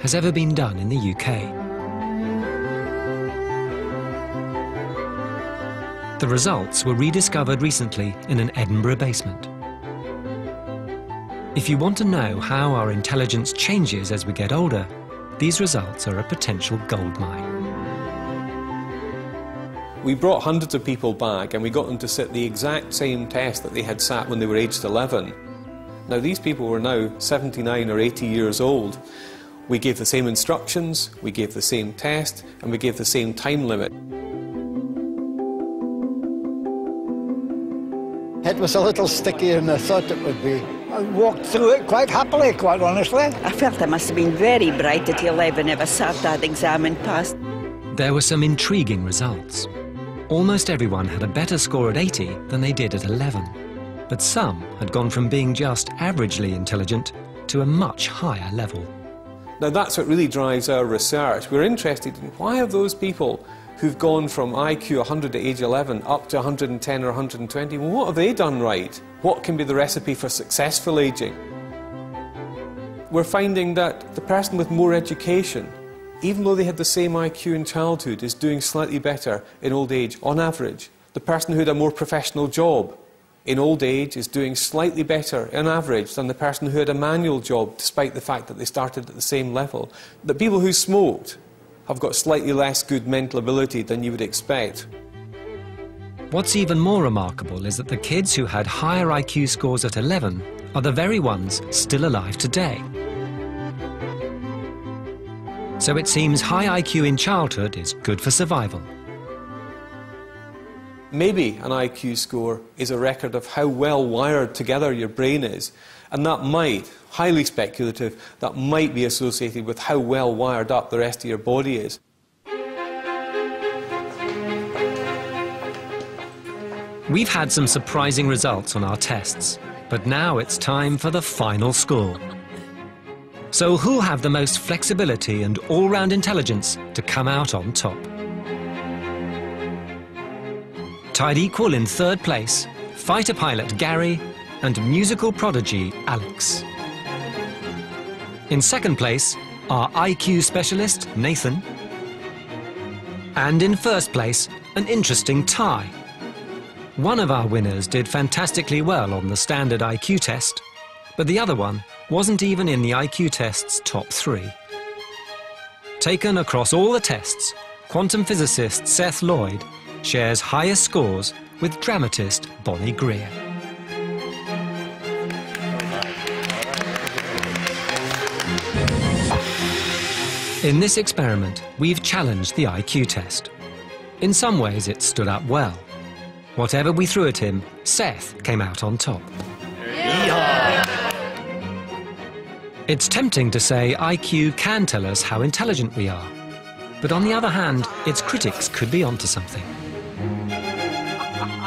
has ever been done in the UK. The results were rediscovered recently in an Edinburgh basement. If you want to know how our intelligence changes as we get older, these results are a potential goldmine. We brought hundreds of people back and we got them to sit the exact same test that they had sat when they were aged 11. Now these people were now 79 or 80 years old. We gave the same instructions, we gave the same test, and we gave the same time limit. It was a little stickier than I thought it would be. I walked through it quite happily, quite honestly. I felt I must have been very bright at 11 if I sat that exam and passed. There were some intriguing results. Almost everyone had a better score at 80 than they did at 11. But some had gone from being just averagely intelligent to a much higher level. Now that's what really drives our research. We're interested in why have those people who've gone from IQ 100 at age 11 up to 110 or 120, well, what have they done right? What can be the recipe for successful aging? We're finding that the person with more education, even though they had the same IQ in childhood, is doing slightly better in old age, on average. The person who had a more professional job in old age is doing slightly better on average than the person who had a manual job, despite the fact that they started at the same level. The people who smoked have got slightly less good mental ability than you would expect. What's even more remarkable is that the kids who had higher IQ scores at 11 are the very ones still alive today. So it seems high IQ in childhood is good for survival. Maybe an IQ score is a record of how well wired together your brain is, and that might, highly speculative, that might be associated with how well wired up the rest of your body is. We've had some surprising results on our tests, but now it's time for the final score. So who'll have the most flexibility and all-round intelligence to come out on top? Tied equal in third place, fighter pilot Gary and musical prodigy Alex. In second place, our IQ specialist Nathan. And in first place, an interesting tie. One of our winners did fantastically well on the standard IQ test, but the other one wasn't even in the IQ test's top 3. Taken across all the tests, quantum physicist Seth Lloyd shares highest scores with dramatist Bonnie Greer. In this experiment, we've challenged the IQ test. In some ways, it stood up well. Whatever we threw at him, Seth came out on top. It's tempting to say IQ can tell us how intelligent we are. But on the other hand, its critics could be onto something.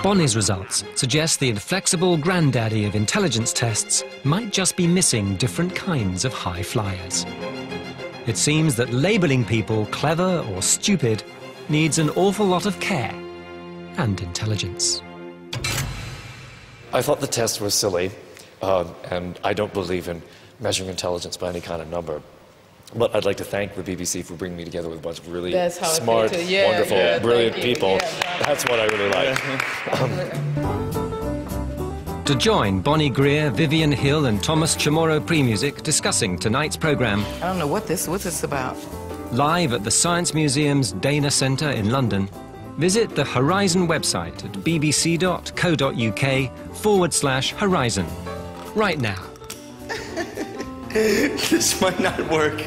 Bonnie's results suggest the inflexible granddaddy of intelligence tests might just be missing different kinds of high flyers. It seems that labeling people clever or stupid needs an awful lot of care and intelligence. I thought the test was silly, and I don't believe in measuring intelligence by any kind of number. But I'd like to thank the BBC for bringing me together with a bunch of really smart, wonderful, brilliant people. That's what I really like. To join Bonnie Greer, Vivian Hill and Thomas Chamorro Pre-Music discussing tonight's programme. I don't know what's this about. Live at the Science Museum's Dana Centre in London, visit the Horizon website at bbc.co.uk/Horizon. Right now. This might not work.